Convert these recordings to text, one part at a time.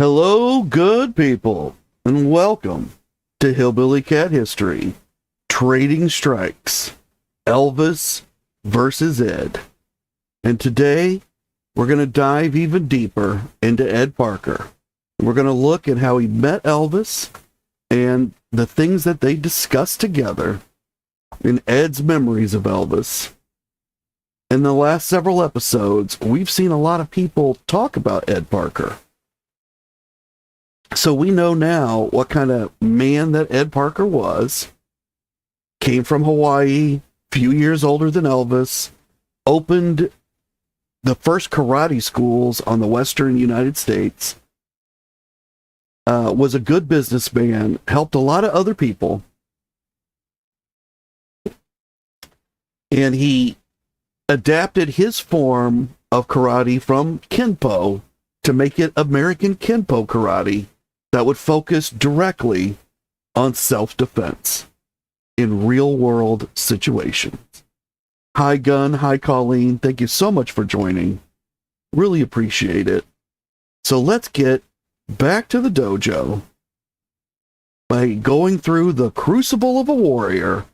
Hello, good people, and welcome to Hillbilly Cat History, Trading Strikes, Elvis versus Ed. And today, we're going to dive even deeper into Ed Parker. We're going to look at how he met Elvis and the things that they discussed together in Ed's memories of Elvis. In the last several episodes, we've seen a lot of people talk about Ed Parker. So we know now what kind of man that Ed Parker was. Came from Hawaii, few years older than Elvis, opened the first karate schools on the western United States, was a good businessman, helped a lot of other people, and he adapted his form of karate from Kenpo to make it American Kenpo karate that would focus directly on self-defense in real-world situations. Hi, Gun. Hi, Colleen. Thank you so much for joining. Really appreciate it. So let's get back to the dojo by going through the crucible of a warrior.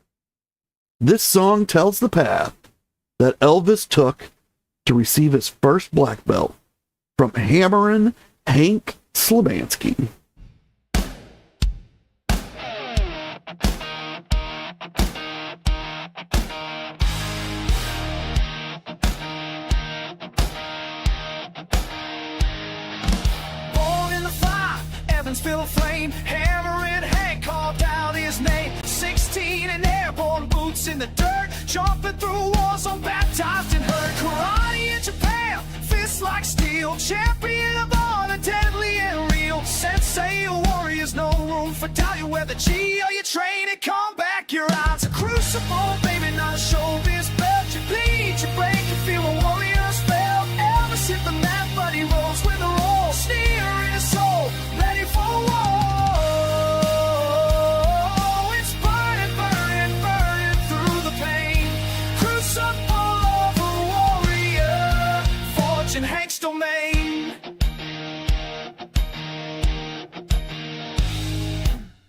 This song tells the path that Elvis took to receive his first black belt from Hammerin' Hank Slavansky. Feel a flame, Hammerin' Hank carved out his name. 16 and airborne boots in the dirt, jumping through walls, unbaptized and hurt. Karate in Japan, fists like steel, champion of all the deadly and real. Sensei, a warrior's no room for doubt. You wear the G or you train and come back. Your eyes a crucible, baby, not a showbiz belt. You bleed, you break, you feel a warrior's spell. Elvis hit the mat, but he rolls with a roll. Sneer in his soul, ready for war. It's burning, burning, burning through the pain. Crucible of a warrior, forged in Hank's domain.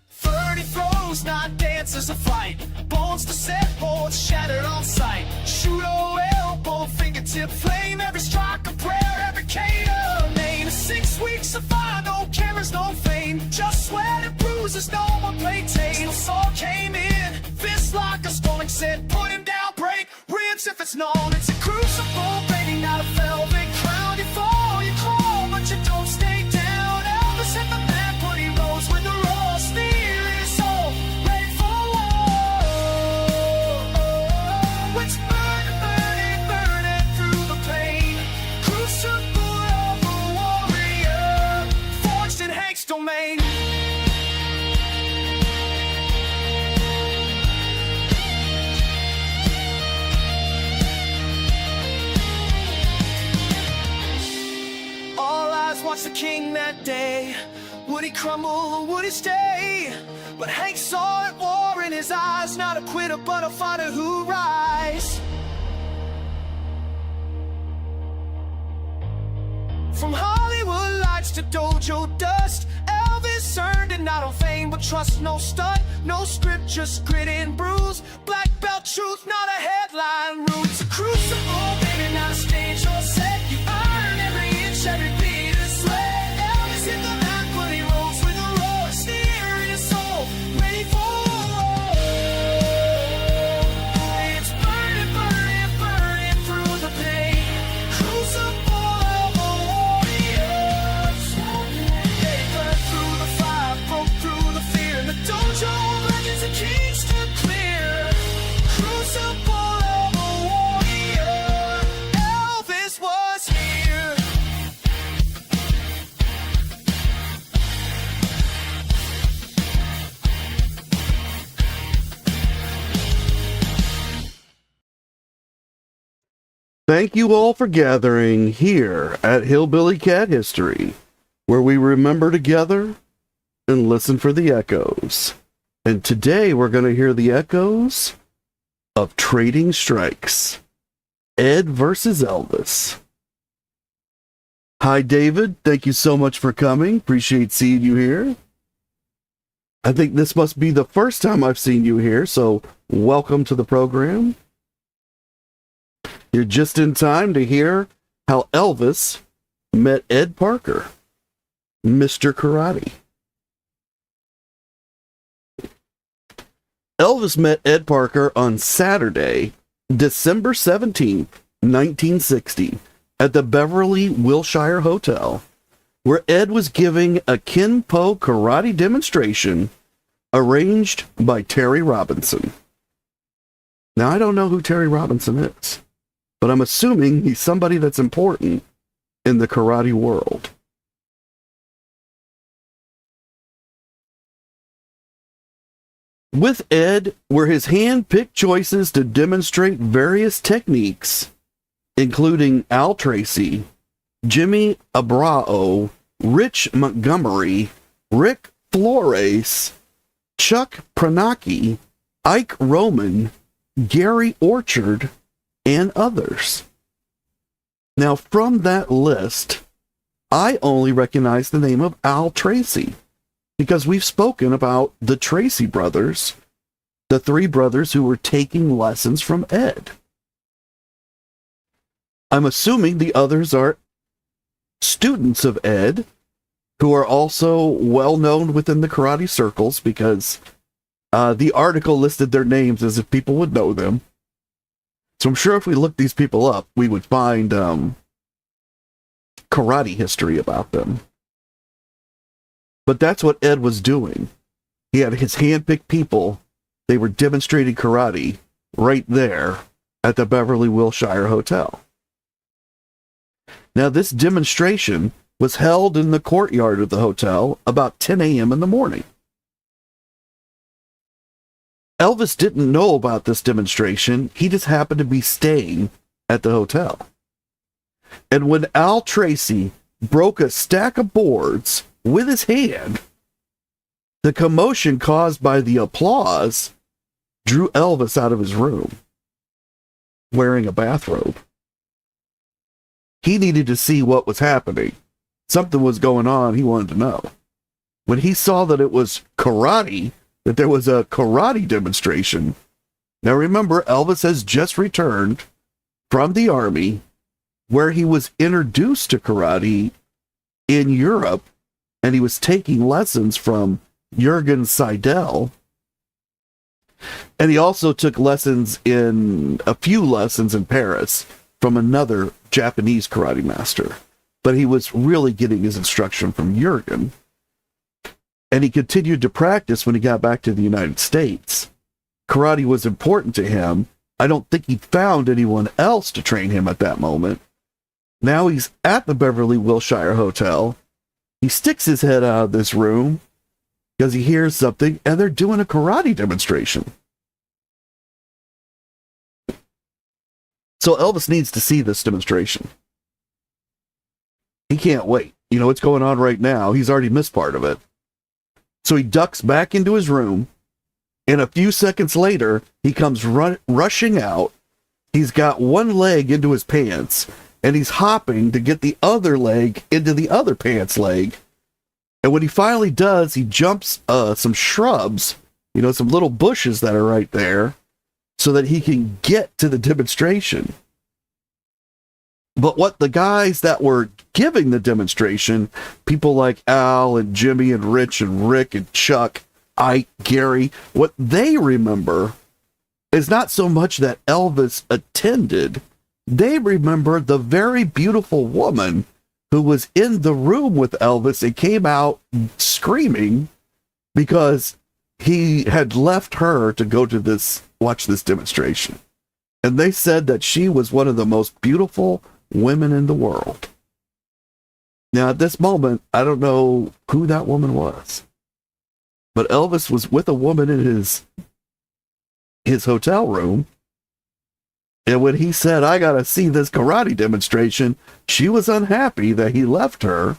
30 throws, 9 dances a fight. Bones to set, boards shattered on sight. Shudo elbow, fingertip flame. Every strike a prayer, every cane a name. 6 weeks of fire, no cameras, no fame. Just sweat and bruises, no one played tame. Saw came in, fist like a stone. Said, put him down, break ribs if it's known. It's a crucible, baby, not a velvet crown. You fall, you crawl, but you don't stay down. Elvis hit the mat, but he rose with the raw. Sneer in his soul, ready for war. It's burning, burning, burning through the pain. Crucible of a warrior, forged in Hank's domain. All eyes watched the king that day. Would he crumble or would he stay? But Hank saw it, war in his eyes. Not a quitter, but a fighter who rise. From Hollywood lights to dojo dust, Elvis earned it not on fame, but trust. No stunt, no script, just grit and bruise. Black belt truth, not a headline. Roots a crucible, baby, not a stage or set. You earn every inch, every beat of sweat. Elvis hit the mat, but he rolls with a roar. Sneer in his soul, ready for war. It's burning, burning, burning through the pain. Crucible of a warrior. They burnt through the fire, broke through the fear. In the dojo, legends and kings stood clear. Crucible of a warrior. Elvis was here. Thank you all for gathering here at Hillbilly Cat History, where we remember together and listen for the echoes. And today we're going to hear the echoes of Trading Strikes, Ed versus Elvis. Hi, David. Thank you so much for coming. Appreciate seeing you here. I think this must be the first time I've seen you here, so welcome to the program. You're just in time to hear how Elvis met Ed Parker, Mr. Karate. Elvis met Ed Parker on Saturday, December 17th, 1960, at the Beverly Wilshire Hotel, where Ed was giving a Kenpo karate demonstration arranged by Terry Robinson. Now, I don't know who Terry Robinson is, but I'm assuming he's somebody that's important in the karate world. With Ed were his hand-picked choices to demonstrate various techniques, including Al Tracy, Jimmy Abrao, Rich Montgomery, Rick Flores, Chuck Pranaki, Ike Roman, Gary Orchard, and others. Now, from that list, I only recognize the name of Al Tracy, because we've spoken about the Tracy brothers, the three brothers who were taking lessons from Ed. I'm assuming the others are students of Ed, who are also well known within the karate circles, because the article listed their names as if people would know them. So I'm sure if we looked these people up, we would find karate history about them. But that's what Ed was doing. He had his hand-picked people. They were demonstrating karate right there at the Beverly Wilshire Hotel. Now, this demonstration was held in the courtyard of the hotel about 10 a.m. in the morning. Elvis didn't know about this demonstration. He just happened to be staying at the hotel. And when Al Tracy broke a stack of boards with his hand, the commotion caused by the applause drew Elvis out of his room, wearing a bathrobe. He needed to see what was happening. Something was going on. He wanted to know. When he saw that it was karate, that there was a karate demonstration. Now remember, Elvis has just returned from the army, where he was introduced to karate in Europe, and he was taking lessons from Jürgen Seidel. And he also took a few lessons in Paris from another Japanese karate master. But he was really getting his instruction from Jürgen. And he continued to practice when he got back to the United States. Karate was important to him. I don't think he found anyone else to train him at that moment. Now he's at the Beverly Wilshire Hotel. He sticks his head out of this room because he hears something, and they're doing a karate demonstration. So Elvis needs to see this demonstration. He can't wait. You know what's going on right now. He's already missed part of it. So he ducks back into his room, and a few seconds later, he comes rushing out. He's got one leg into his pants, and he's hopping to get the other leg into the other pants leg. And when he finally does, he jumps some shrubs, some little bushes that are right there, so that he can get to the demonstration. But what the guys that were giving the demonstration, people like Al and Jimmy and Rich and Rick and Chuck, Ike, Gary, what they remember is not so much that Elvis attended. They remember the very beautiful woman who was in the room with Elvis and came out screaming because he had left her to go to watch this demonstration. And they said that she was one of the most beautiful women in the world. Now, at this moment, I don't know who that woman was, but Elvis was with a woman in his hotel room. And when he said, "I got to see this karate demonstration," she was unhappy that he left her.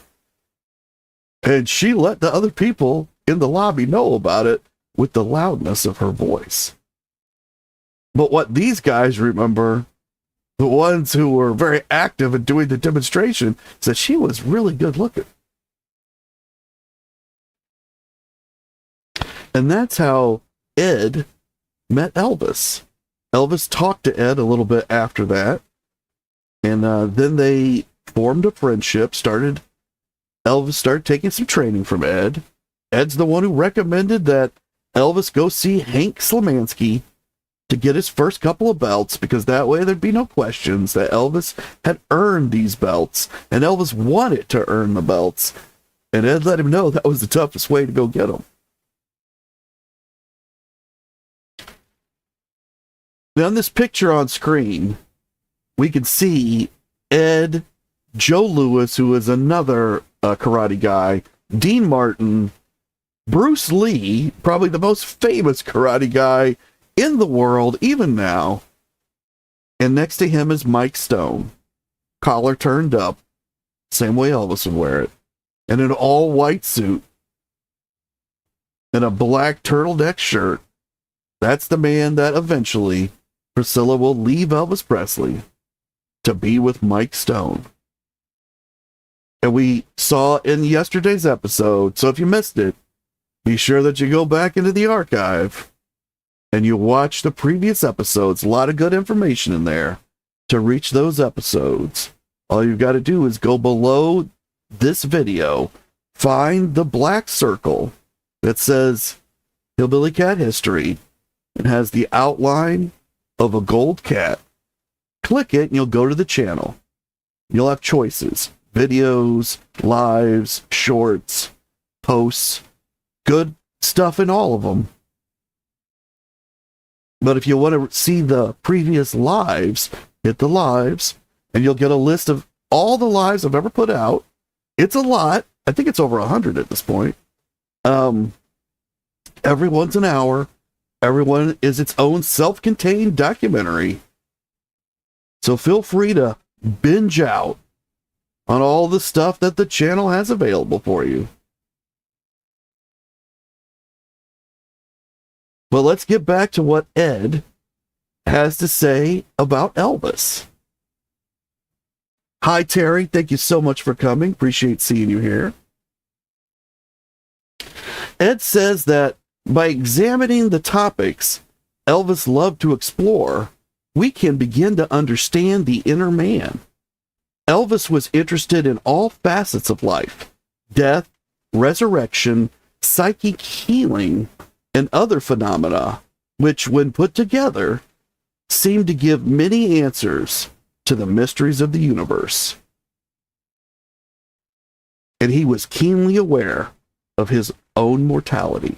And she let the other people in the lobby know about it with the loudness of her voice. But what these guys remember the ones who were very active in doing the demonstration, said she was really good looking. And that's how Ed met Elvis. Elvis talked to Ed a little bit after that. And then they formed a friendship, Elvis started taking some training from Ed. Ed's the one who recommended that Elvis go see Hank Slamansky to get his first couple of belts, because that way there'd be no questions that Elvis had earned these belts, and Elvis wanted to earn the belts. And Ed let him know that was the toughest way to go get them. Now, in this picture on screen, we can see Ed, Joe Louis, who is another karate guy, Dean Martin, Bruce Lee, probably the most famous karate guy in the world, even now. And next to him is Mike Stone, collar turned up, same way Elvis would wear it, in an all-white suit, and a black turtleneck shirt. That's the man that eventually Priscilla will leave Elvis Presley to be with Mike Stone. And we saw in yesterday's episode, so if you missed it, be sure that you go back into the archive and you watch the previous episodes. A lot of good information in there to reach those episodes. All you've got to do is go below this video, find the black circle that says Hillbilly Cat History, and has the outline of a gold cat. Click it and you'll go to the channel. You'll have choices: videos, lives, shorts, posts, good stuff in all of them. But if you want to see the previous lives, hit the lives, and you'll get a list of all the lives I've ever put out. It's a lot. I think it's over 100 at this point. Everyone's an hour. Everyone is its own self-contained documentary. So feel free to binge out on all the stuff that the channel has available for you. But let's get back to what Ed has to say about Elvis. Hi, Terry. Thank you so much for coming. Appreciate seeing you here. Ed says that by examining the topics Elvis loved to explore, we can begin to understand the inner man. Elvis was interested in all facets of life: death, resurrection, psychic healing, and other phenomena, which, when put together, seem to give many answers to the mysteries of the universe. And he was keenly aware of his own mortality.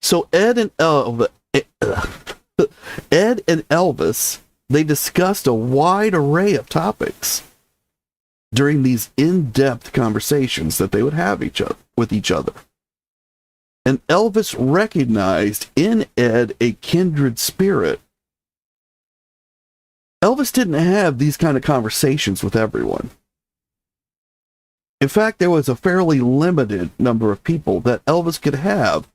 So Ed and Elvis, they discussed a wide array of topics during these in-depth conversations that they would have with each other. And Elvis recognized in Ed a kindred spirit. Elvis didn't have these kind of conversations with everyone. In fact, there was a fairly limited number of people that Elvis could have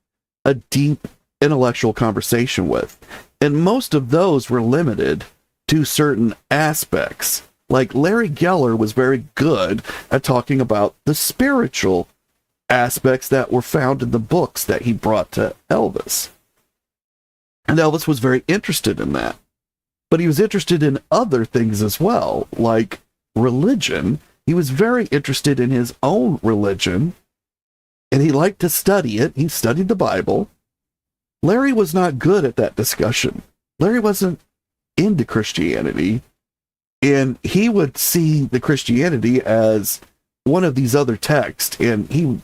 a deep intellectual conversation with. And most of those were limited to certain aspects. Like Larry Geller was very good at talking about the spiritual aspects that were found in the books that he brought to Elvis. And Elvis was very interested in that. But he was interested in other things as well, like religion. He was very interested in his own religion, and he liked to study it. He studied the Bible. Larry was not good at that discussion. Larry wasn't into Christianity, and he would see the Christianity as one of these other texts, and he,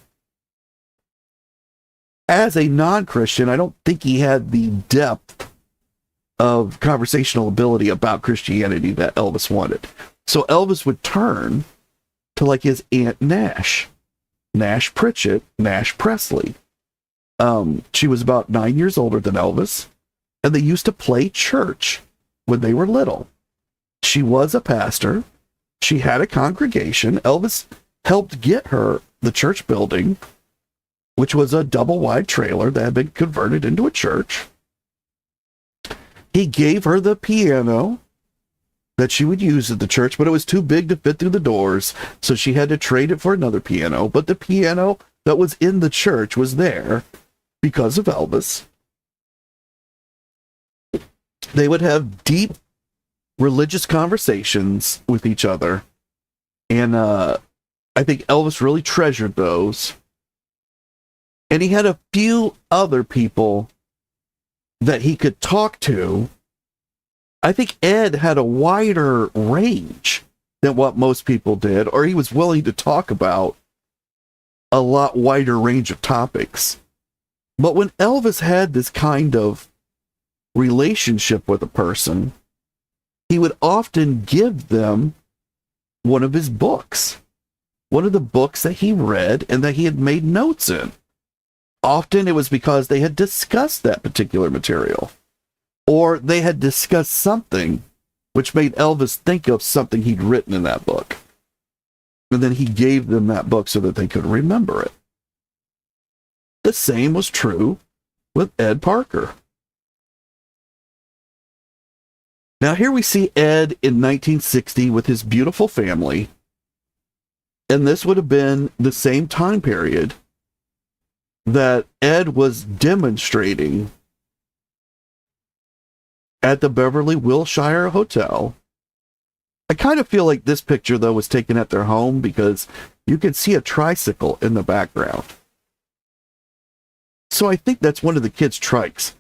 as a non-Christian, I don't think he had the depth of conversational ability about Christianity that Elvis wanted. So Elvis would turn to like his Aunt Nash Pritchett, Nash Presley. She was about 9 years older than Elvis, and they used to play church when they were little. She was a pastor. She had a congregation. Elvis helped get her the church building. which was a double-wide trailer that had been converted into a church. He gave her the piano that she would use at the church, but it was too big to fit through the doors, so she had to trade it for another piano. But the piano that was in the church was there because of Elvis. They would have deep religious conversations with each other, and I think Elvis really treasured those. And he had a few other people that he could talk to. I think Ed had a wider range than what most people did, or he was willing to talk about a lot wider range of topics. But when Elvis had this kind of relationship with a person, he would often give them one of his books, one of the books that he read and that he had made notes in. Often it was because they had discussed that particular material, or they had discussed something which made Elvis think of something he'd written in that book. And then he gave them that book so that they could remember it. The same was true with Ed Parker. Now here we see Ed in 1960 with his beautiful family, and this would have been the same time period that Ed was demonstrating at the Beverly Wilshire Hotel. I kind of feel like this picture, though, was taken at their home because you can see a tricycle in the background. So I think that's one of the kids' trikes,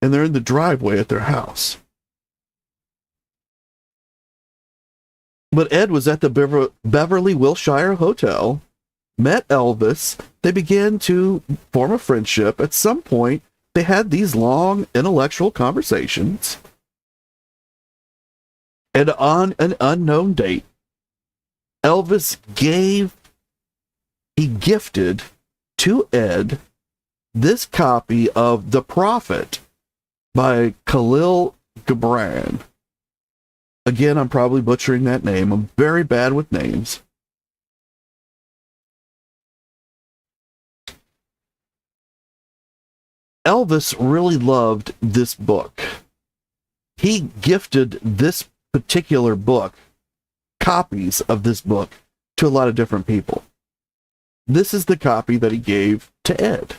and they're in the driveway at their house. But Ed was at the Beverly Wilshire Hotel, met Elvis. They began to form a friendship. At some point, they had these long intellectual conversations. And on an unknown date, Elvis gifted to Ed this copy of The Prophet by Khalil Gibran. Again, I'm probably butchering that name. I'm very bad with names. Elvis really loved this book. He gifted this particular book, copies of this book, to a lot of different people. This is the copy that he gave to Ed.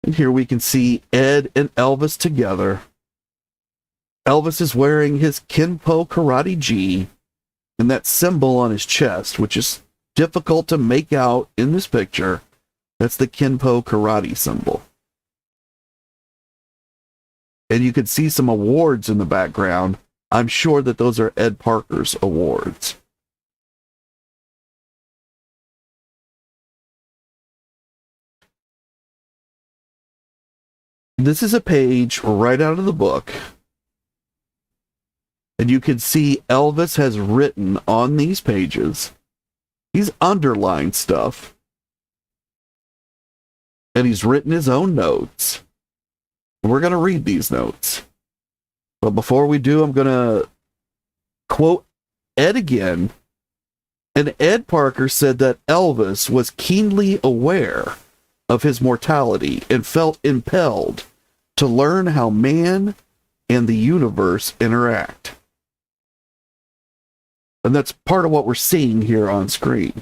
And here we can see Ed and Elvis together. Elvis is wearing his Kenpo Karate Gi and that symbol on his chest, which is difficult to make out in this picture. That's the Kenpo Karate symbol. And you can see some awards in the background. I'm sure that those are Ed Parker's awards. This is a page right out of the book. And you can see Elvis has written on these pages. He's underlined stuff. And he's written his own notes. We're going to read these notes. But before we do, I'm going to quote Ed again. And Ed Parker said that Elvis was keenly aware of his mortality and felt impelled to learn how man and the universe interact. And that's part of what we're seeing here on screen.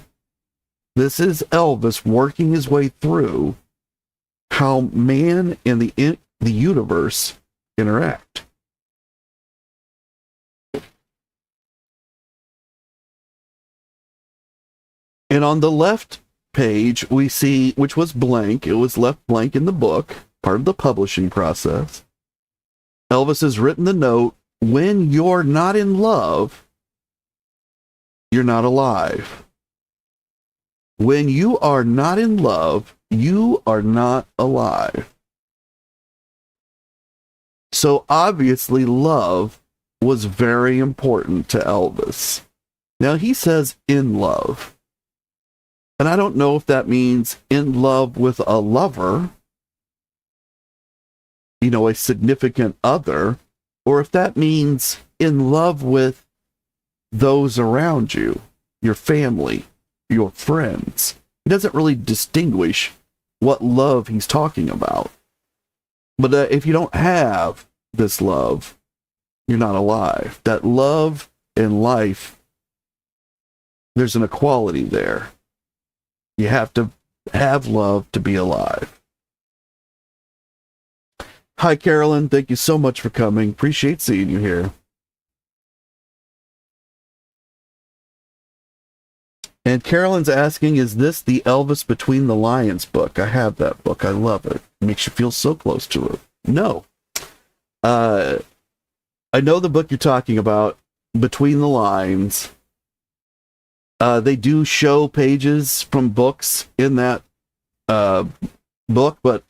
This is Elvis working his way through how man and the universe interact. And on the left page, we see, which was blank, it was left blank in the book, part of the publishing process. Elvis has written the note, when you're not in love, you're not alive. When you are not in love, you are not alive. So obviously love was very important to Elvis. Now he says in love. And I don't know if that means in love with a lover, a significant other, or if that means in love with those around you, your family, your friends. He doesn't really distinguish what love he's talking about. But if you don't have this love, you're not alive. That love and life, there's an equality there. You have to have love to be alive. Hi, Carolyn. Thank you so much for coming. Appreciate seeing you here. And Carolyn's asking, is this the Elvis Between the Lions book? I have that book. I love it. It makes you feel so close to it. No. I know the book you're talking about, Between the Lines. They do show pages from books in that book, but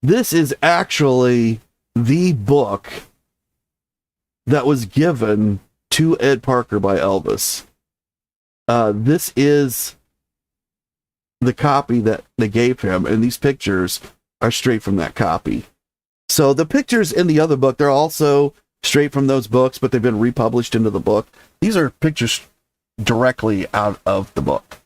this is actually the book that was given to Ed Parker by Elvis. This is the copy that they gave him, and these pictures are straight from that copy. So the pictures in the other book, they're also straight from those books, but they've been republished into the book. These are pictures directly out of the book.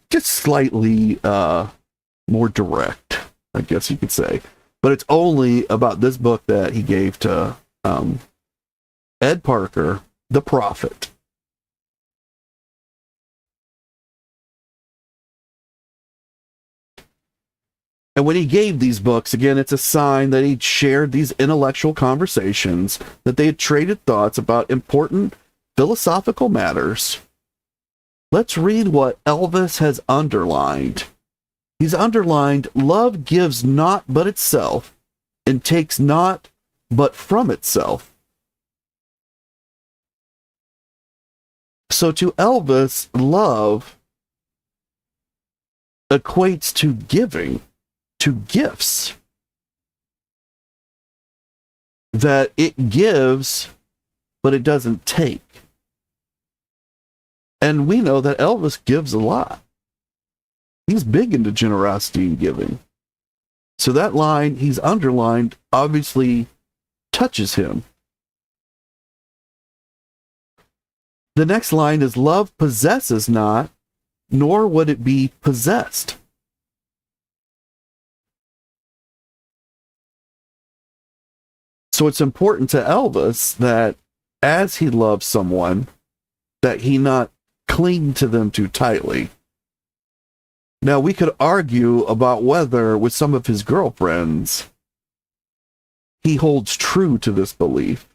Just slightly more direct, I guess you could say. But it's only about this book that he gave to Ed Parker, the prophet. And when he gave these books, again, it's a sign that he'd shared these intellectual conversations, that they had traded thoughts about important philosophical matters. Let's read what Elvis has underlined. He's underlined, love gives not but itself, and takes not but from itself. So to Elvis, love equates to giving, to gifts. That it gives, but it doesn't take. And we know that Elvis gives a lot. He's big into generosity and giving. So that line he's underlined obviously touches him. The next line is, love possesses not, nor would it be possessed. So it's important to Elvis that as he loves someone, that he not cling to them too tightly. Now, we could argue about whether, with some of his girlfriends, he holds true to this belief.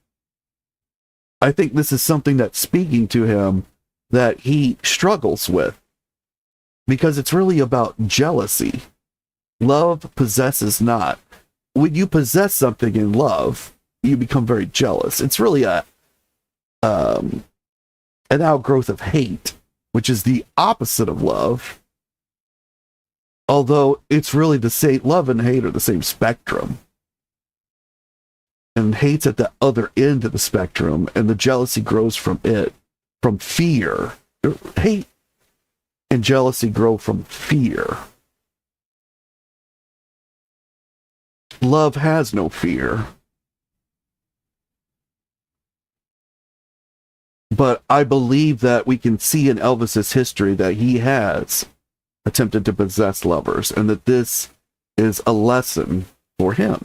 I think this is something that's speaking to him that he struggles with, because it's really about jealousy. Love possesses not. When you possess something in love, you become very jealous. It's really an outgrowth of hate, which is the opposite of love. Although it's really the same, love and hate are the same spectrum. And hate's at the other end of the spectrum, and the jealousy grows from it, from fear. Hate and jealousy grow from fear. Love has no fear. But I believe that we can see in Elvis's history that he has attempted to possess lovers, and that this is a lesson for him.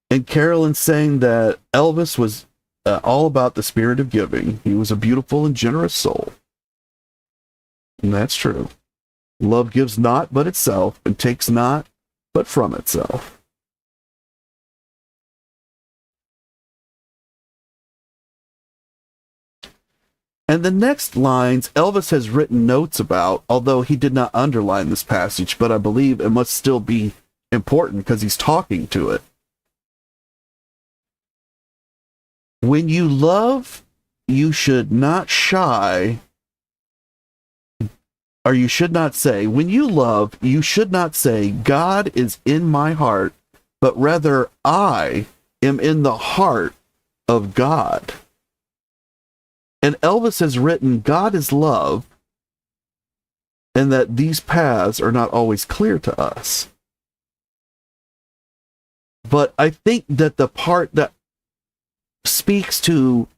And Carolyn's saying that Elvis was all about the spirit of giving. He was a beautiful and generous soul. And that's true. Love gives not but itself, and takes not but from itself. And the next lines Elvis has written notes about, although he did not underline this passage, but I believe it must still be important because he's talking to it. When you love, you should not shy, or you should not say, when you love, you should not say, God is in my heart, but rather I am in the heart of God. And Elvis has written, God is love, and that these paths are not always clear to us. But I think that the part that speaks to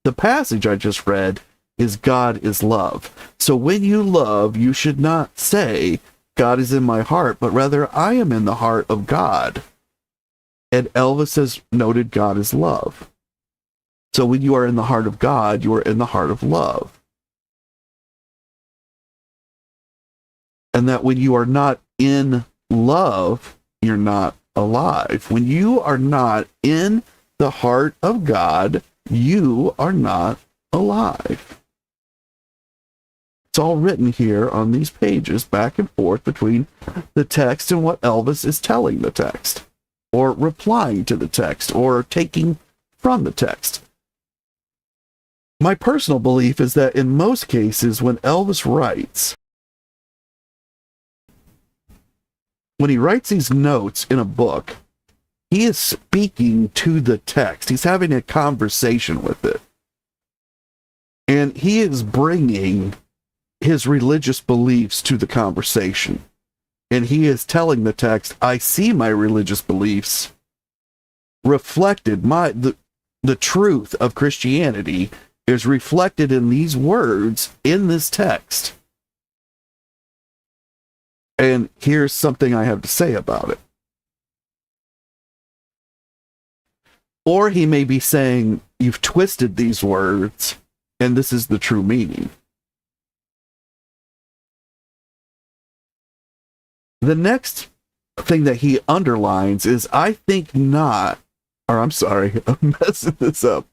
the passage I just read is God is love. So when you love, you should not say, God is in my heart, but rather, I am in the heart of God. And Elvis has noted God is love. So when you are in the heart of God, you are in the heart of love. And that when you are not in love, you're not alive. When you are not in the heart of God, you are not alive. It's all written here on these pages, back and forth between the text and what Elvis is telling the text, or replying to the text, or taking from the text. My personal belief is that in most cases, when Elvis writes, when he writes these notes in a book, he is speaking to the text. He's having a conversation with it. And he is bringing his religious beliefs to the conversation. And he is telling the text, I see my religious beliefs reflected, the truth of Christianity is reflected in these words in this text. And here's something I have to say about it. Or he may be saying, you've twisted these words, and this is the true meaning. The next thing that he underlines is, I think not, or I'm sorry, I'm messing this up.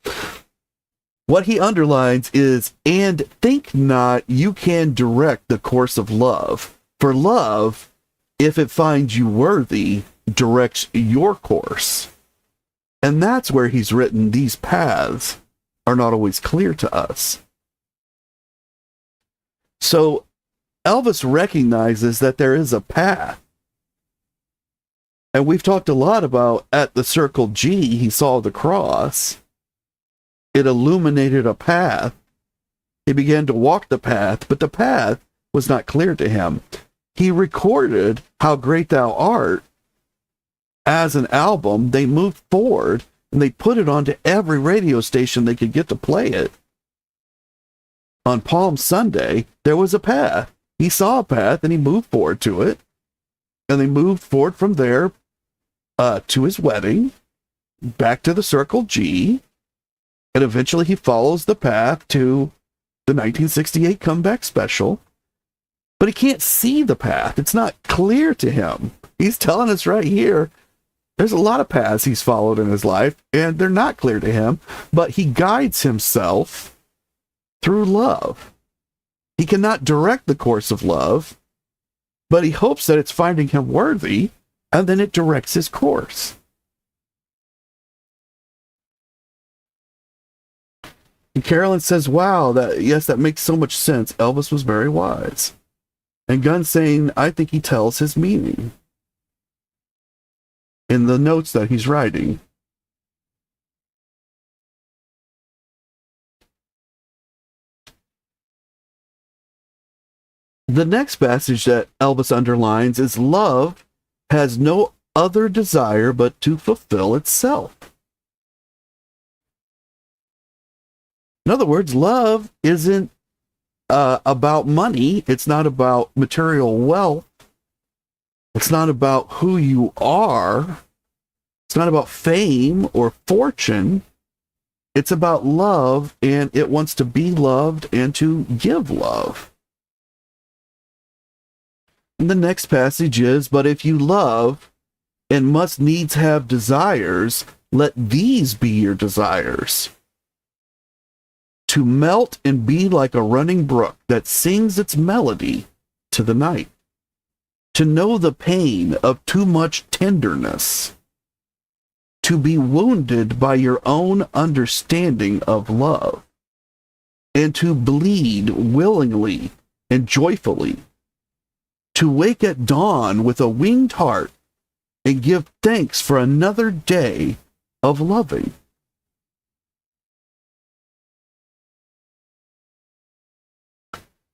What he underlines is, and think not you can direct the course of love. For love, if it finds you worthy, directs your course. And that's where he's written, these paths are not always clear to us. So Elvis recognizes that there is a path. And we've talked a lot about at the circle G, he saw the cross. It illuminated a path. He began to walk the path, but the path was not clear to him. He recorded How Great Thou Art as an album. They moved forward and they put it onto every radio station they could get to play it. On Palm Sunday, there was a path. He saw a path and he moved forward to it. And they moved forward from there to his wedding, back to the Circle G, and eventually he follows the path to the 1968 comeback special. But he can't see the path. It's not clear to him. He's telling us right here, there's a lot of paths he's followed in his life, and they're not clear to him, but he guides himself through love. He cannot direct the course of love, but he hopes that it's finding him worthy, and then it directs his course. And Carolyn says, wow, that makes so much sense. Elvis was very wise. And Gunn's saying, I think he tells his meaning in the notes that he's writing. The next passage that Elvis underlines is, love has no other desire but to fulfill itself. In other words, love isn't about money. It's not about material wealth. It's not about who you are. It's not about fame or fortune. It's about love, and it wants to be loved and to give love. And the next passage is, but if you love and must needs have desires, let these be your desires. To melt and be like a running brook that sings its melody to the night. To know the pain of too much tenderness. To be wounded by your own understanding of love. And to bleed willingly and joyfully. To wake at dawn with a winged heart and give thanks for another day of loving.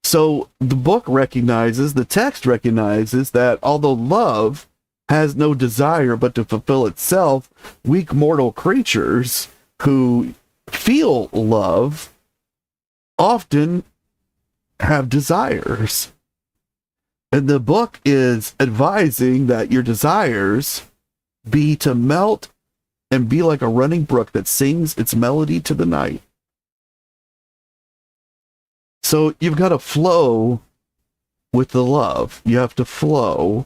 So the book recognizes, the text recognizes that although love has no desire but to fulfill itself, weak mortal creatures who feel love often have desires. And the book is advising that your desires be to melt and be like a running brook that sings its melody to the night. So you've got to flow with the love. You have to flow.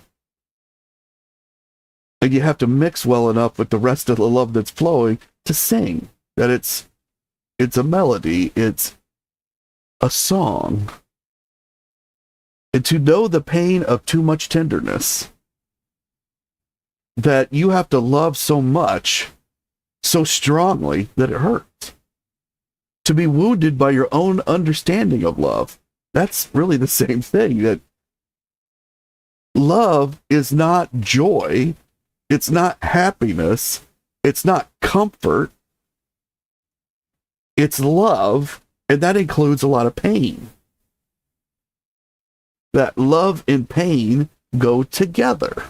And you have to mix well enough with the rest of the love that's flowing to sing. That it's a melody. It's a song. And to know the pain of too much tenderness. That you have to love so much, so strongly, that it hurts. To be wounded by your own understanding of love. That's really the same thing. That love is not joy. It's not happiness. It's not comfort. It's love, and that includes a lot of pain. That love and pain go together.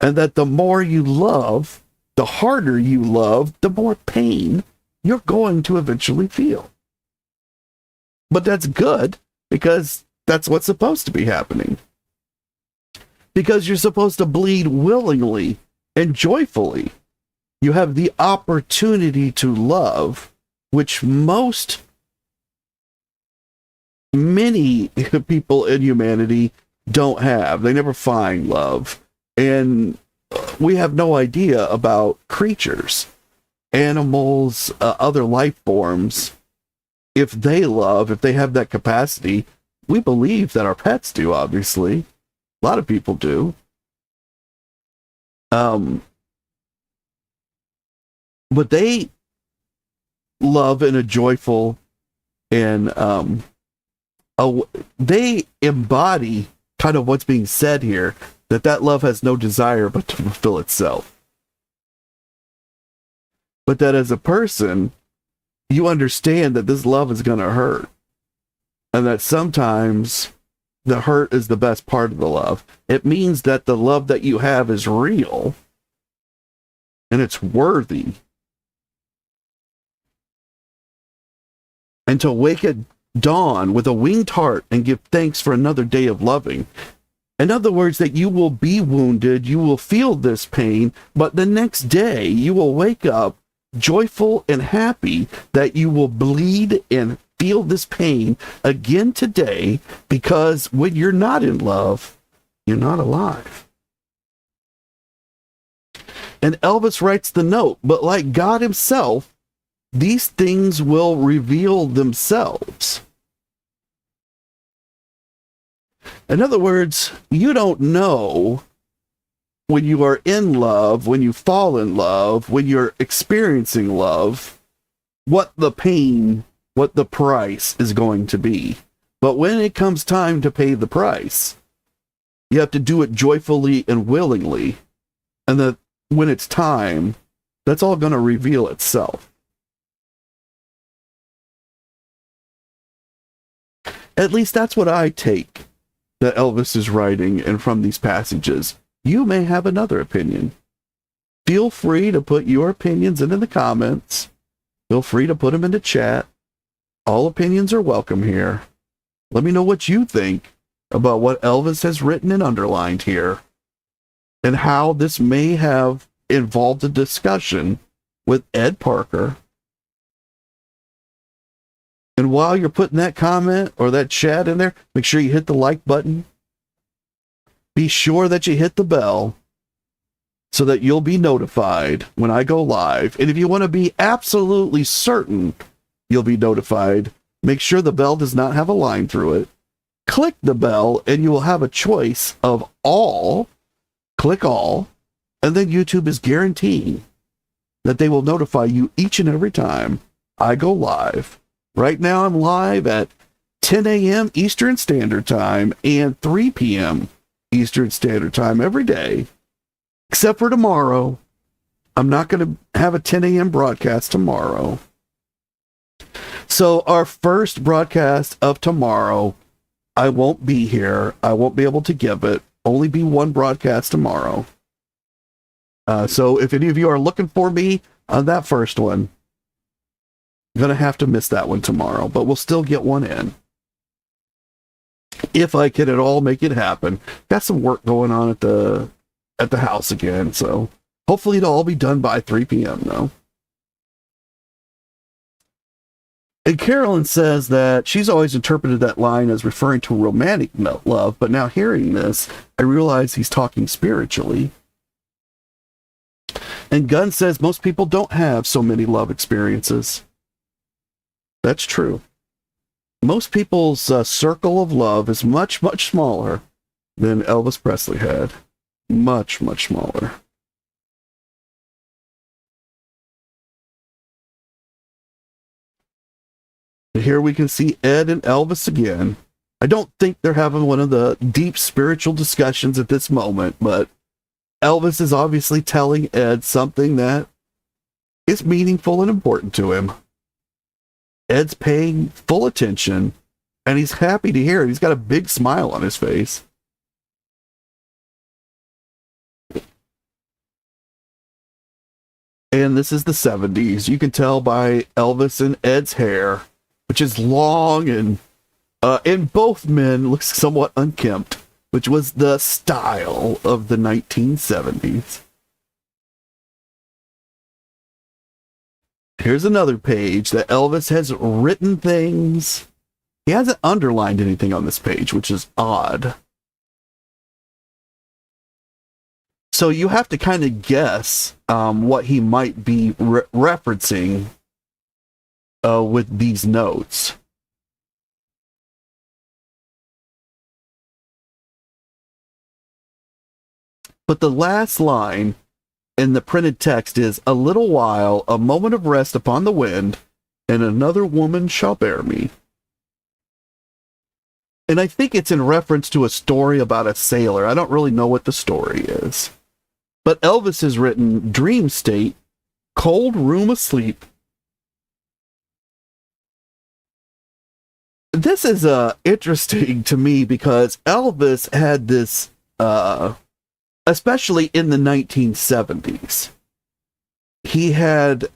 And that the more you love, the harder you love, the more pain you're going to eventually feel. But that's good, because that's what's supposed to be happening. Because you're supposed to bleed willingly and joyfully. You have the opportunity to love, which many people in humanity don't have. They never find love. And we have no idea about creatures, animals, other life forms. If they love, if they have that capacity, we believe that our pets do, obviously. A lot of people do. But they love in a joyful and they embody kind of what's being said here, that love has no desire but to fulfill itself. But that as a person, you understand that this love is going to hurt. And that sometimes the hurt is the best part of the love. It means that the love that you have is real. And it's worthy. And to wake at dawn with a winged heart and give thanks for another day of loving. In other words, that you will be wounded, you will feel this pain, but the next day you will wake up joyful and happy that you will bleed and feel this pain again today, because when you're not in love, you're not alive. And Elvis writes the note, but like God himself, these things will reveal themselves. In other words, you don't know when you are in love, when you fall in love, when you're experiencing love, what the pain, what the price is going to be. But when it comes time to pay the price, you have to do it joyfully and willingly. And that when it's time, that's all going to reveal itself. At least that's what I take that Elvis is writing, and from these passages. You may have another opinion. Feel free to put your opinions into the comments. Feel free to put them in the chat. All opinions are welcome here. Let me know what you think about what Elvis has written and underlined here, and how this may have involved a discussion with Ed Parker. And while you're putting that comment or that chat in there, make sure you hit the like button. Be sure that you hit the bell so that you'll be notified when I go live. And if you want to be absolutely certain you'll be notified, make sure the bell does not have a line through it. Click the bell and you will have a choice of all. Click all. And then YouTube is guaranteeing that they will notify you each and every time I go live. Right now I'm live at 10 a.m. Eastern Standard Time and 3 p.m. Eastern Standard Time every day, except for tomorrow. I'm not going to have a 10 a.m. broadcast tomorrow. So our first broadcast of tomorrow I won't be here. I won't be able to give it. Only be one broadcast tomorrow. So if any of you are looking for me on that first one, I'm going to have to miss that one tomorrow, but we'll still get one in. If I can at all make it happen. Got some work going on at the house again, so hopefully it'll all be done by 3 p.m. though. And Carolyn says that she's always interpreted that line as referring to romantic love, but now hearing this, I realize he's talking spiritually. And Gunn says most people don't have so many love experiences. That's true. Most people's circle of love is much, much smaller than Elvis Presley had. Much, much smaller. Here we can see Ed and Elvis again. I don't think they're having one of the deep spiritual discussions at this moment, but Elvis is obviously telling Ed something that is meaningful and important to him. Ed's paying full attention, and he's happy to hear it. He's got a big smile on his face. And this is the 70s. You can tell by Elvis and Ed's hair, which is long and both men look somewhat unkempt, which was the style of the 1970s. Here's another page that Elvis has written things. He hasn't underlined anything on this page, which is odd. So you have to kind of guess what he might be referencing with these notes. But the last line in the printed text is, "A little while, a moment of rest upon the wind, and another woman shall bear me." And I think it's in reference to a story about a sailor. I don't really know what the story is. But Elvis has written, "Dream state, cold room asleep." This is interesting to me because Elvis had this, especially in the 1970s, he had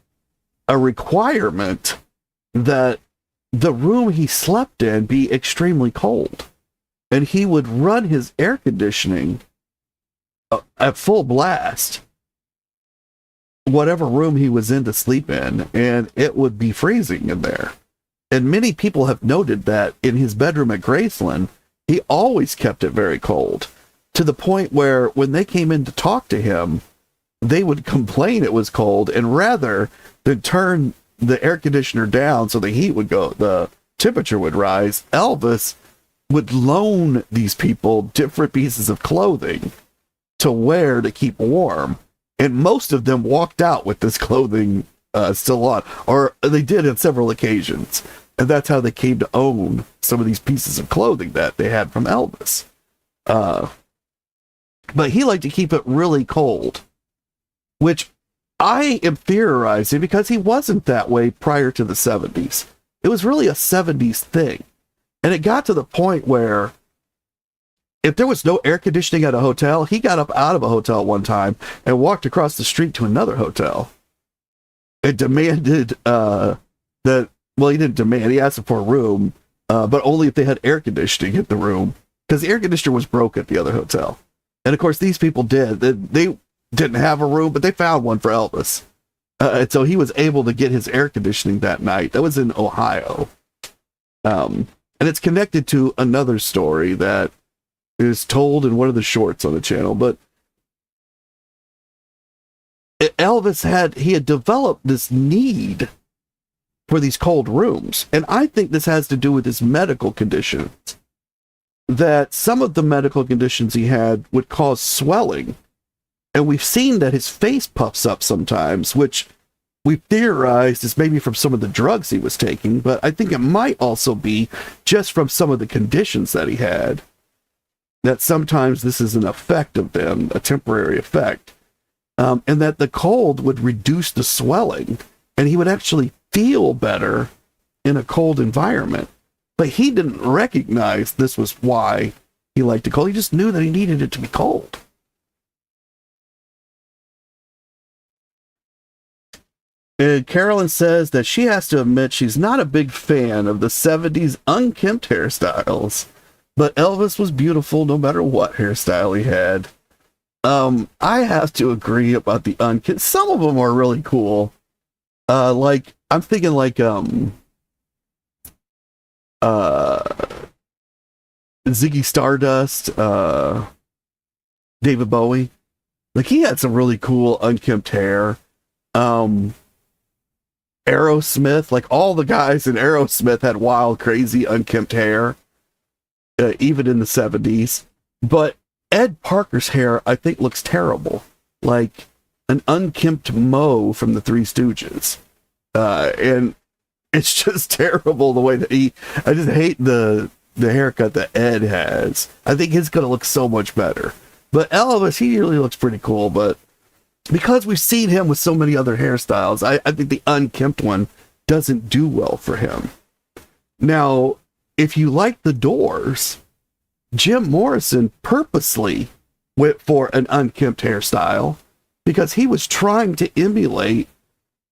a requirement that the room he slept in be extremely cold. And he would run his air conditioning at full blast, whatever room he was in to sleep in, and it would be freezing in there. And many people have noted that in his bedroom at Graceland, he always kept it very cold, to the point where when they came in to talk to him, they would complain it was cold, and rather than turn the air conditioner down so the heat would go, the temperature would rise, Elvis would loan these people different pieces of clothing to wear to keep warm. And most of them walked out with this clothing still on, or they did on several occasions. And that's how they came to own some of these pieces of clothing that they had from Elvis. But he liked to keep it really cold, which I am theorizing because he wasn't that way prior to the 70s. It was really a 70s thing. And it got to the point where if there was no air conditioning at a hotel, he got up out of a hotel one time and walked across the street to another hotel. It demanded that, well, he didn't demand, he asked for a room, but only if they had air conditioning in the room, because the air conditioner was broke at the other hotel. And of course, these people did. They didn't have a room, but they found one for Elvis. And so he was able to get his air conditioning that night. That was in Ohio. And it's connected to another story that is told in one of the shorts on the channel. But Elvis had developed this need for these cold rooms. And I think this has to do with his medical conditions. That some of the medical conditions he had would cause swelling. And we've seen that his face puffs up sometimes, which we theorized is maybe from some of the drugs he was taking, but I think it might also be just from some of the conditions that he had. That sometimes this is an effect of them, a temporary effect. And that the cold would reduce the swelling, and he would actually feel better in a cold environment. but he didn't recognize this was why he liked it cold. He just knew that he needed it to be cold. And Carolyn says that she has to admit she's not a big fan of the 70s unkempt hairstyles, but Elvis was beautiful no matter what hairstyle he had. I have to agree about the unkempt. Some of them are really cool. Like, I'm thinking like, Ziggy Stardust, David Bowie. Like, he had some really cool unkempt hair. Aerosmith, like all the guys in Aerosmith had wild, crazy, unkempt hair, even in the 70s. But Ed Parker's hair, I think, looks terrible. Like an unkempt Moe from the Three Stooges. And it's just terrible the way that I just hate the haircut that Ed has. I think his gonna look so much better. But Elvis, he really looks pretty cool, but because we've seen him with so many other hairstyles, I think the unkempt one doesn't do well for him. Now, if you like the Doors, Jim Morrison purposely went for an unkempt hairstyle because he was trying to emulate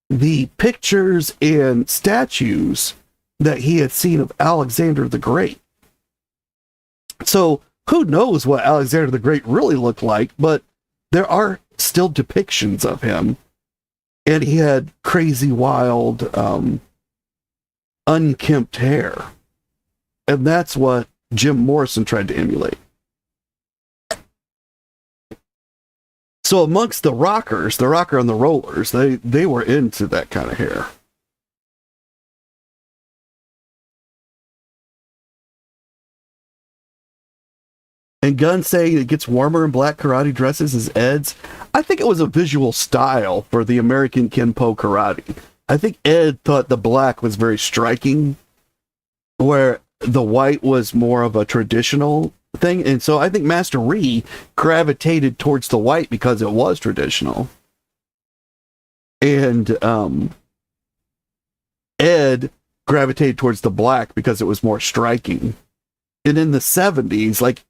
the pictures and statues that he had seen of Alexander the Great. So who knows what Alexander the Great really looked like, but there are still depictions of him, and he had crazy, wild, unkempt hair. And that's what Jim Morrison tried to emulate. So amongst the rockers, the rocker and the rollers, they were into that kind of hair. And Gunn saying it gets warmer in black karate dresses as Ed's. I think it was a visual style for the American Kenpo karate. I think Ed thought the black was very striking, where the white was more of a traditional thing. And so I think Master Ree gravitated towards the white because it was traditional. And Ed gravitated towards the black because it was more striking. And in the 70s, like,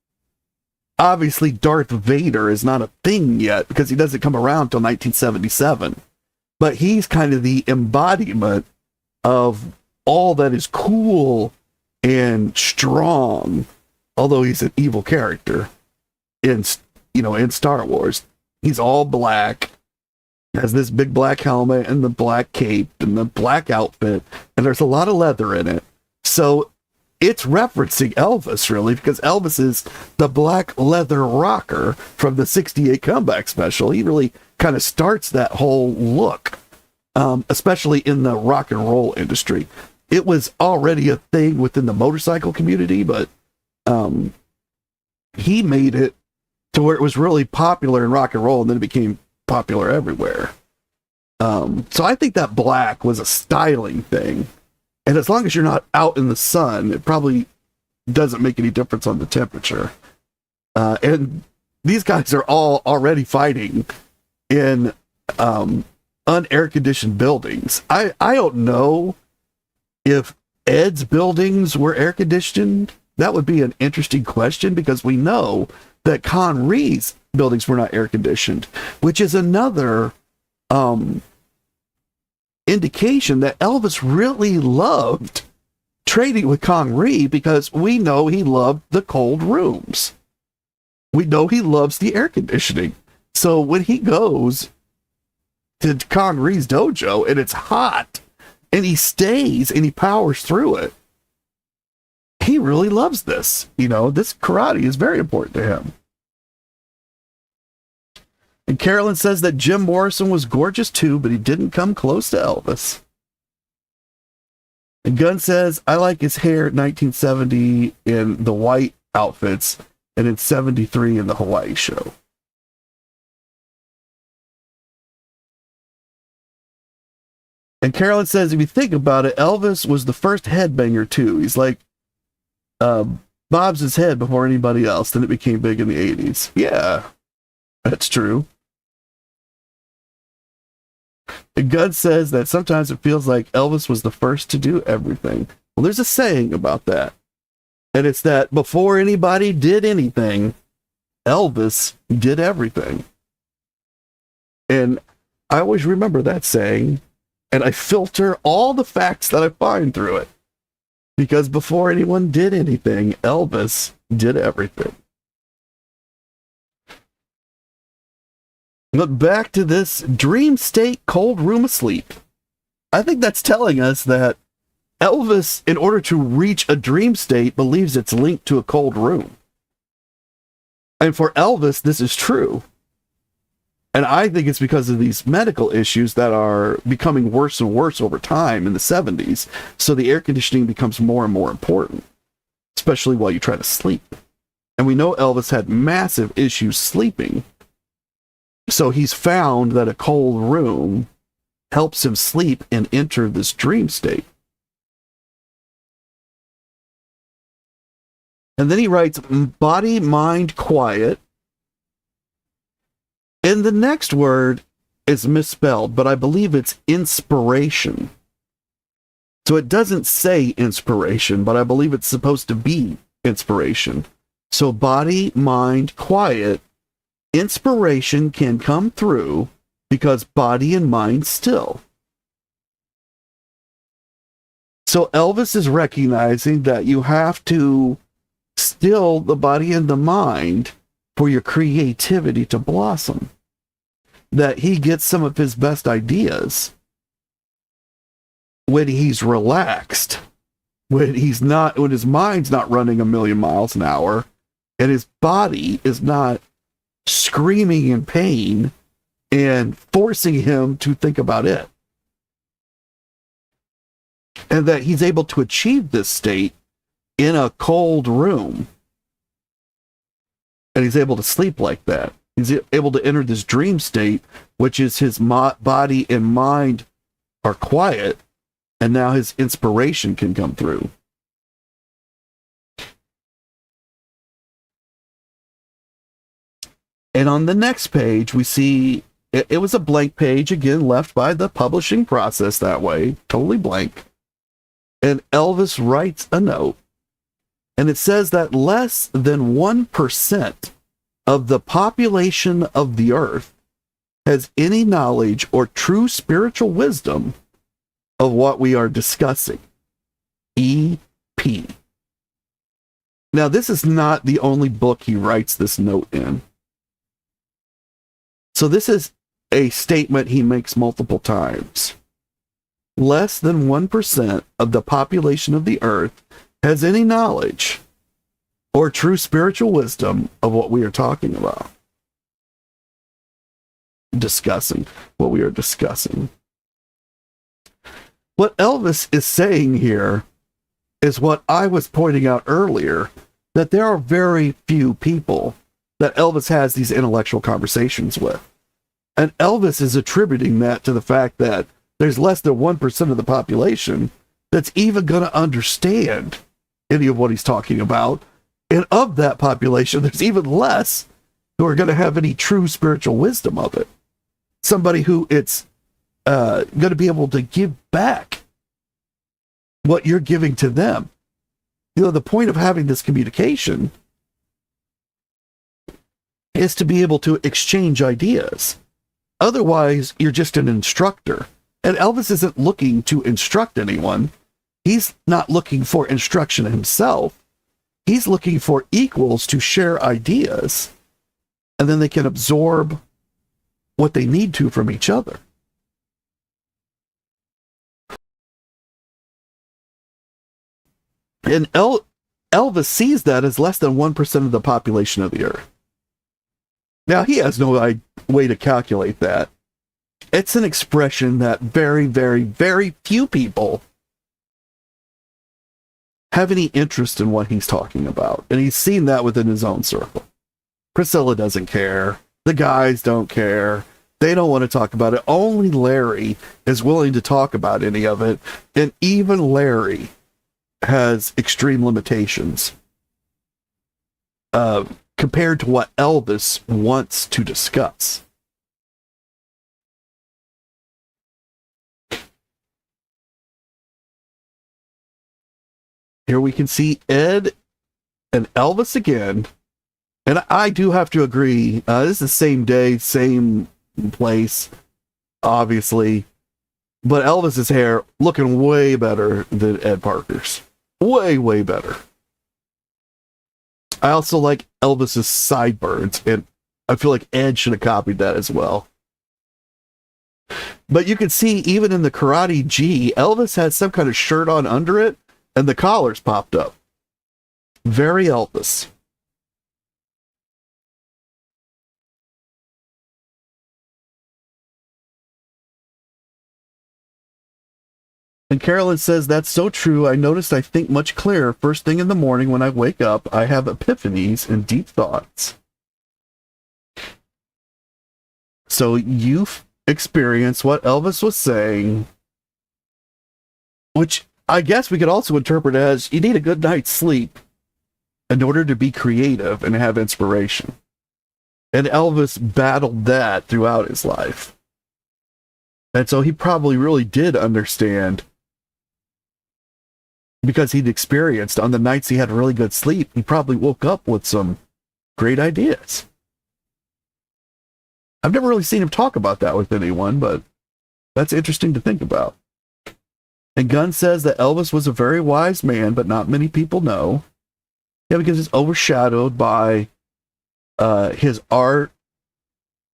obviously Darth Vader is not a thing yet because he doesn't come around till 1977. But he's kind of the embodiment of all that is cool and strong, although he's an evil character in Star Wars. He's all black, has this big black helmet and the black cape and the black outfit, and there's a lot of leather in it. So it's referencing Elvis, really, because Elvis is the black leather rocker from the 68 comeback special. He really kind of starts that whole look, especially in the rock and roll industry. It was already a thing within the motorcycle community, but he made it to where it was really popular in rock and roll, and then it became popular everywhere. So I think that black was a styling thing. And as long as you're not out in the sun, it probably doesn't make any difference on the temperature. And these guys are all already fighting in unair-conditioned buildings. I don't know if Ed's buildings were air-conditioned. That would be an interesting question because we know that Connery's buildings were not air-conditioned, which is another indication that Elvis really loved trading with Connery because we know he loved the cold rooms. We know he loves the air conditioning. So when he goes to Connery's dojo and it's hot and he stays and he powers through it, he really loves this. This karate is very important to him. And Carolyn says that Jim Morrison was gorgeous too, but he didn't come close to Elvis. And Gunn says, I like his hair in 1970 in the white outfits and in 73 in the Hawaii show. And Carolyn says, if you think about it, Elvis was the first headbanger too. He's like Bob's his head before anybody else. Then it became big in the 80s. Yeah, that's true. And Gunn says that sometimes it feels like Elvis was the first to do everything. Well, there's a saying about that. And it's that before anybody did anything, Elvis did everything. And I always remember that saying, and I filter all the facts that I find through it. Because before anyone did anything, Elvis did everything. But back to this dream state, cold room asleep. I think that's telling us that Elvis, in order to reach a dream state, believes it's linked to a cold room. And for Elvis, this is true. And I think it's because of these medical issues that are becoming worse and worse over time in the 70s. So the air conditioning becomes more and more important, especially while you try to sleep. And we know Elvis had massive issues sleeping. So he's found that a cold room helps him sleep and enter this dream state. And then he writes, body, mind, quiet. And the next word is misspelled, but I believe it's inspiration. So it doesn't say inspiration, but I believe it's supposed to be inspiration. So body, mind, quiet. Inspiration can come through because body and mind still. So Elvis is recognizing that you have to still the body and the mind for your creativity to blossom. That he gets some of his best ideas when he's relaxed, when his mind's not running a million miles an hour, and his body is not screaming in pain and forcing him to think about it. And that he's able to achieve this state in a cold room. And he's able to sleep like that. He's able to enter this dream state, which is his body and mind are quiet, and now his inspiration can come through. And on the next page, we see it was a blank page, again, left by the publishing process that way, totally blank. And Elvis writes a note, and it says that less than 1% of the population of the earth has any knowledge or true spiritual wisdom of what we are discussing. EP. Now, this is not the only book he writes this note in. So this is a statement he makes multiple times. Less than 1% of the population of the earth has any knowledge or true spiritual wisdom of what we are talking about. What we are discussing. What Elvis is saying here is what I was pointing out earlier, that there are very few people that Elvis has these intellectual conversations with. And Elvis is attributing that to the fact that there's less than 1% of the population that's even going to understand any of what he's talking about. And of that population, there's even less who are going to have any true spiritual wisdom of it. Somebody who it's going to be able to give back what you're giving to them. You know, the point of having this communication is to be able to exchange ideas. Otherwise, you're just an instructor. And Elvis isn't looking to instruct anyone. He's not looking for instruction himself. He's looking for equals to share ideas, and then they can absorb what they need to from each other. And Elvis sees that as less than 1% of the population of the earth. Now, he has no way to calculate that. It's an expression that very, very, very few people have any interest in what he's talking about. And he's seen that within his own circle. Priscilla doesn't care. The guys don't care. They don't want to talk about it. Only Larry is willing to talk about any of it. And even Larry has extreme limitations compared to what Elvis wants to discuss. Here we can see Ed and Elvis again. And I do have to agree, this is the same day, same place, obviously. But Elvis's hair looking way better than Ed Parker's. Way, way better. I also like Elvis's sideburns, and I feel like Ed should have copied that as well. But you can see, even in the Karate G, Elvis had some kind of shirt on under it, and the collars popped up. Very Elvis. And Carolyn says, that's so true. I noticed I think much clearer first thing in the morning when I wake up. I have epiphanies and deep thoughts. So you've experienced what Elvis was saying, which I guess we could also interpret as you need a good night's sleep in order to be creative and have inspiration. And Elvis battled that throughout his life. And so he probably really did understand, because he'd experienced on the nights he had really good sleep, he probably woke up with some great ideas. I've never really seen him talk about that with anyone, but that's interesting to think about. And Gunn says that Elvis was a very wise man, but not many people know. Yeah, because it's overshadowed by his art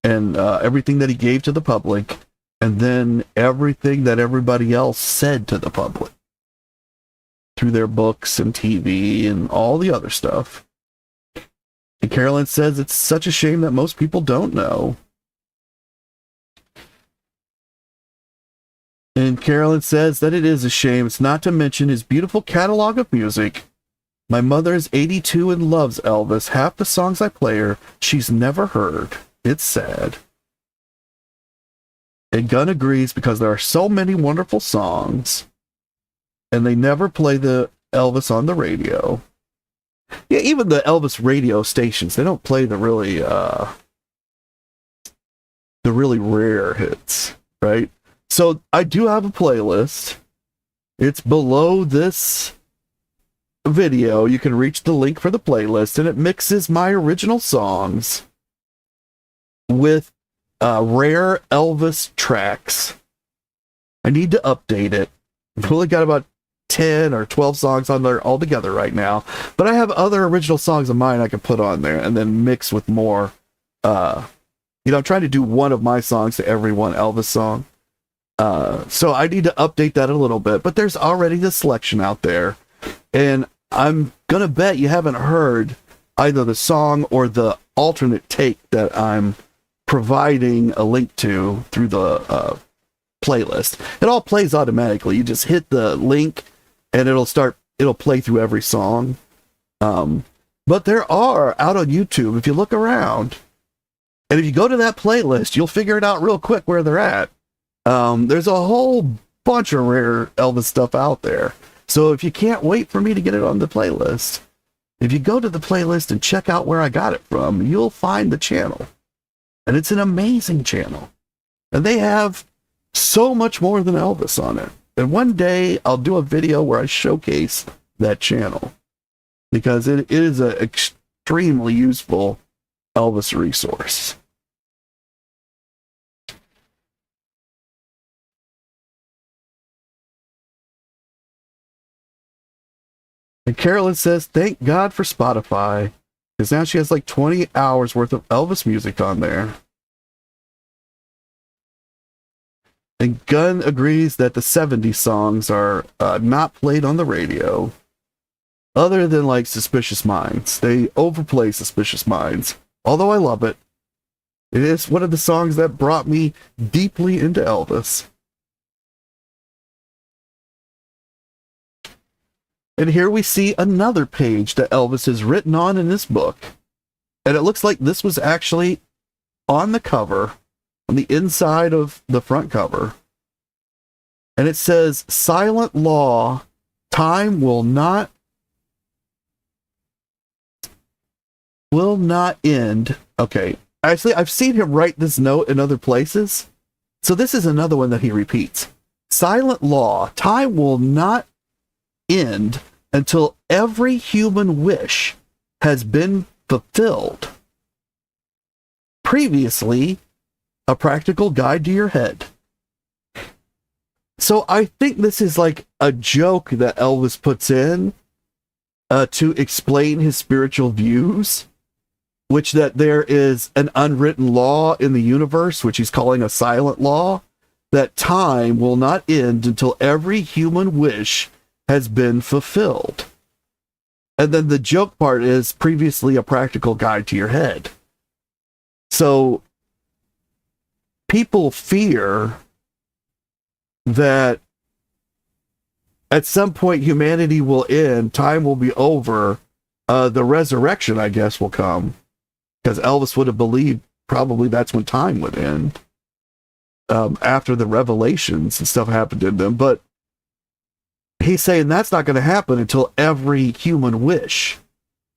and everything that he gave to the public, and then everything that everybody else said to the public through their books and TV and all the other stuff. And Carolyn says it's such a shame that most people don't know. And Carolyn says that it is a shame. It's not to mention his beautiful catalog of music. My mother is 82 and loves Elvis. Half the songs I play her, she's never heard. It's sad. And Gunn agrees because there are so many wonderful songs, and they never play the Elvis on the radio. Yeah, even the Elvis radio stations, they don't play the really rare hits, right? So I do have a playlist. It's below this video. You can reach the link for the playlist, and it mixes my original songs with rare Elvis tracks. I need to update it. I've only got about 10 or 12 songs on there altogether right now, but I have other original songs of mine I can put on there and then mix with more. I'm trying to do one of my songs to every one Elvis song. So I need to update that a little bit, but there's already the selection out there, and I'm gonna bet you haven't heard either the song or the alternate take that I'm providing a link to through the playlist. It all plays automatically. You just hit the link and it'll play through every song. But there are out on YouTube, if you look around, and if you go to that playlist, you'll figure it out real quick where they're at. There's a whole bunch of rare Elvis stuff out there. So if you can't wait for me to get it on the playlist, if you go to the playlist and check out where I got it from, you'll find the channel. And it's an amazing channel. And they have so much more than Elvis on it. And one day I'll do a video where I showcase that channel, because it is an extremely useful Elvis resource. And Carolyn says, thank God for Spotify, because now she has like 20 hours worth of Elvis music on there. And Gunn agrees that the 70s songs are not played on the radio, other than like Suspicious Minds. They overplay Suspicious Minds, although I love it. It is one of the songs that brought me deeply into Elvis. And here we see another page that Elvis has written on in this book. And it looks like this was actually on the cover, on the inside of the front cover. And it says, Silent Law, time will not end. Okay. Actually, I've seen him write this note in other places. So this is another one that he repeats. Silent Law, time will not end until every human wish has been fulfilled. Previously, a practical guide to your head. So I think this is like a joke that Elvis puts in to explain his spiritual views, which that there is an unwritten law in the universe, which he's calling a silent law, that time will not end until every human wish has been fulfilled. And then the joke part is previously a practical guide to your head. So people fear that at some point humanity will end, time will be over, the resurrection, I guess, will come. Because Elvis would have believed probably that's when time would end. After the revelations and stuff happened to them. But he's saying that's not going to happen until every human wish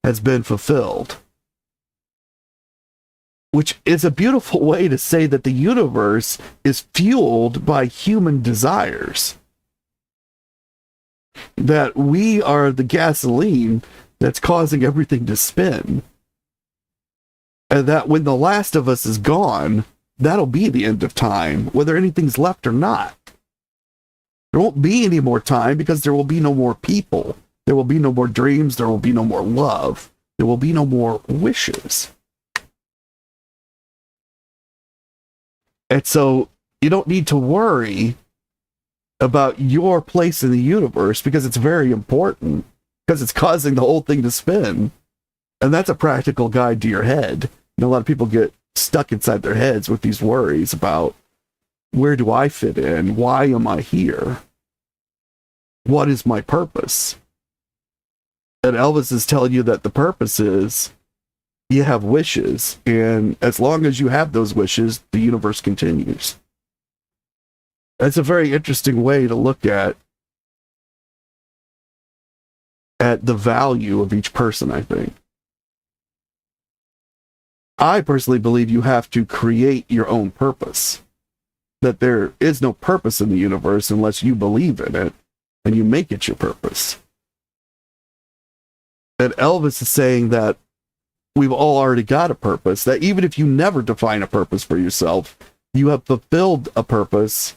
has been fulfilled. Which is a beautiful way to say that the universe is fueled by human desires. That we are the gasoline that's causing everything to spin. And that when the last of us is gone, that'll be the end of time, whether anything's left or not. There won't be any more time because there will be no more people. There will be no more dreams. There will be no more love. There will be no more wishes. And so you don't need to worry about your place in the universe because it's very important, because it's causing the whole thing to spin. And that's a practical guide to your head. And a lot of people get stuck inside their heads with these worries about, where do I fit in? Why am I here? What is my purpose? And Elvis is telling you that the purpose is you have wishes, and as long as you have those wishes, the universe continues. That's a very interesting way to look at the value of each person, I think. I personally believe you have to create your own purpose. That there is no purpose in the universe unless you believe in it and you make it your purpose. And Elvis is saying that we've all already got a purpose, that even if you never define a purpose for yourself, you have fulfilled a purpose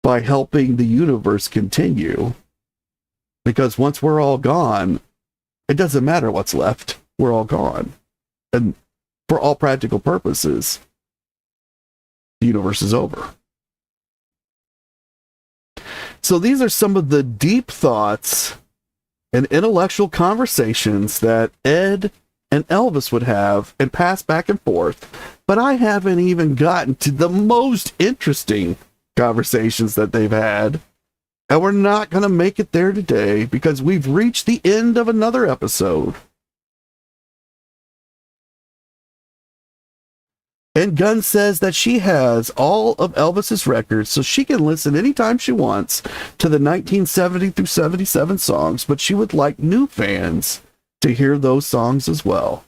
by helping the universe continue. Because once we're all gone, it doesn't matter what's left. We're all gone. And for all practical purposes, the universe is over. So these are some of the deep thoughts and intellectual conversations that Ed and Elvis would have and pass back and forth. But I haven't even gotten to the most interesting conversations that they've had. And we're not going to make it there today because we've reached the end of another episode. And Gunn says that she has all of Elvis's records, so she can listen anytime she wants to the 1970 through 77 songs, but she would like new fans to hear those songs as well.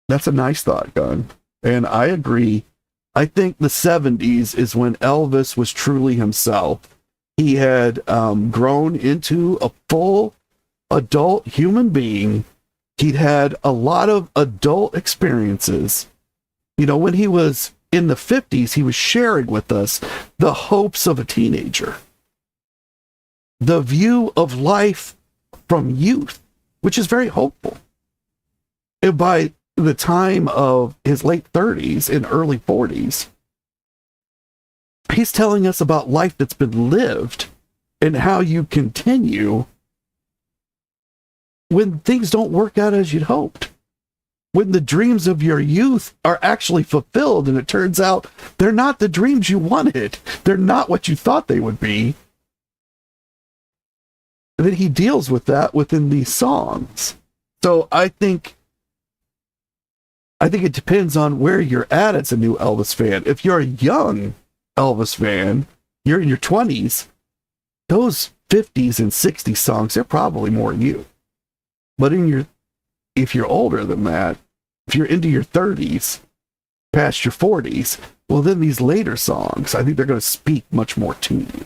That's a nice thought, Gunn. And I agree. I think the 70s is when Elvis was truly himself. He had grown into a full adult human being. He'd had a lot of adult experiences. You know, when he was in the 50s, he was sharing with us the hopes of a teenager, the view of life from youth, which is very hopeful. And by the time of his late 30s and early 40s, he's telling us about life that's been lived and how you continue when things don't work out as you'd hoped. When the dreams of your youth are actually fulfilled and it turns out they're not the dreams you wanted. They're not what you thought they would be. And then he deals with that within these songs. So I think it depends on where you're at as a new Elvis fan. If you're a young Elvis fan, you're in your 20s, those 50s and 60s songs, they're probably more you. But if you're older than that, if you're into your 30s, past your 40s, well, then these later songs, I think they're going to speak much more to you.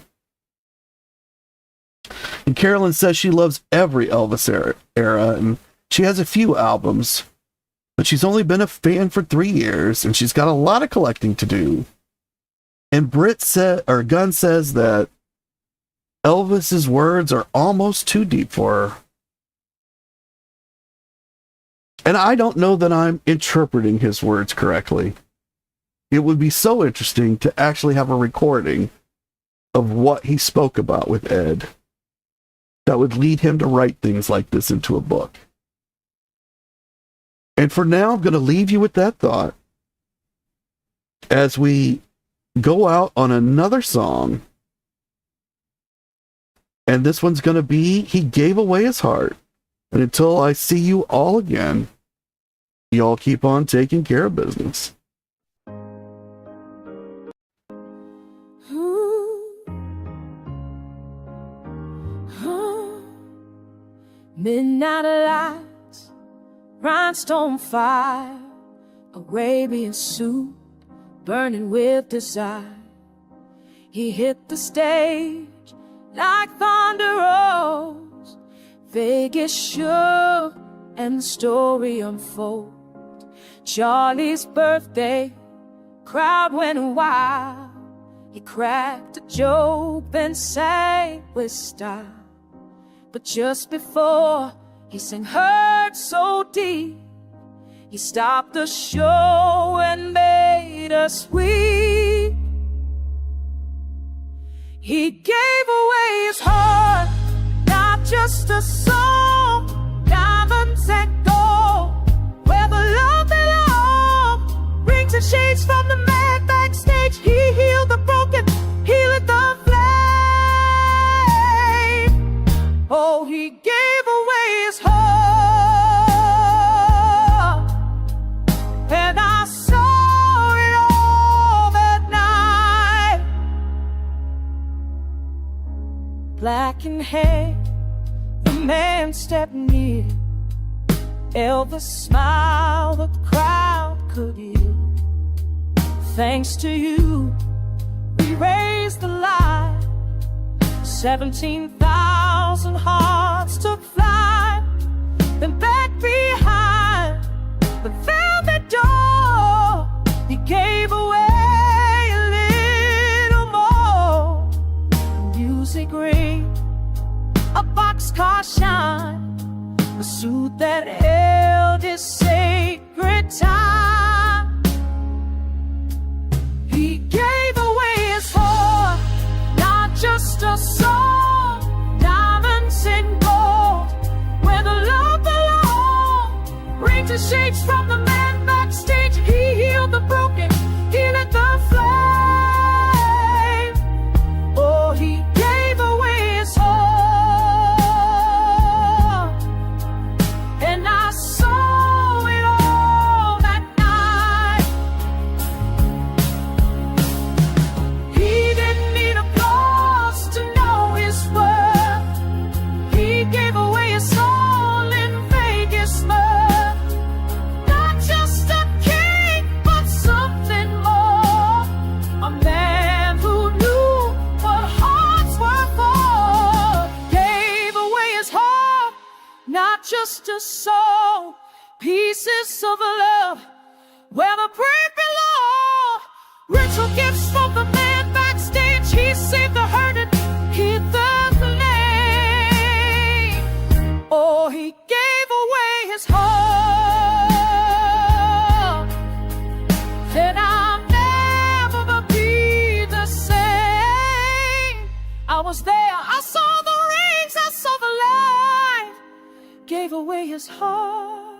And Carolyn says she loves every Elvis era, and she has a few albums, but she's only been a fan for 3 years, and she's got a lot of collecting to do. And Gunn says that Elvis's words are almost too deep for her. And I don't know that I'm interpreting his words correctly. It would be so interesting to actually have a recording of what he spoke about with Ed that would lead him to write things like this into a book. And for now, I'm going to leave you with that thought as we go out on another song. And this one's going to be He Gave Away His Heart. And until I see you all again, y'all keep on taking care of business. Midnight lights, rhinestone fire, Arabian soup, burning with desire. He hit the stage like thunder rolls. Vegas shook and the story unfolds. Charlie's birthday, crowd went wild. He cracked a joke and sang with style. But just before he sang Hurt So Deep, he stopped the show and made us weep. He gave away his heart, not just a song, diamonds and gold, where the love belongs. Rings and shades from the man backstage. He healed the broken, he lit the flame. Oh, he gave away his heart, and I saw it all that night. Black in hair, the man stepped near. Elvis smiled, the crowd could hear. Thanks to you, we raised the light. 17,000 hearts took flight. Then back behind the velvet door, he gave away a little more. Music ring, a boxcar shine, a suit that held his sacred time. He gave away his heart, not just a song, diamonds and gold, where the love belongs. Rings and shades from the man backstage. He healed the broken, he lit the flame. Oh, he gave away his heart, and I saw it all that night. He didn't need applause to know his worth. He gave away his soul in Vegas mirth. Not just a king, but something more. A man who knew what hearts were for. Gave away his heart, not just a soul. Pieces of love where the brave belong. Ritual gifts from the man backstage. He saved the hurting, hid the flame. Oh, he gave away his heart, and I'll never be the same. I was there, I saw the rings, I saw the light. Gave away his heart.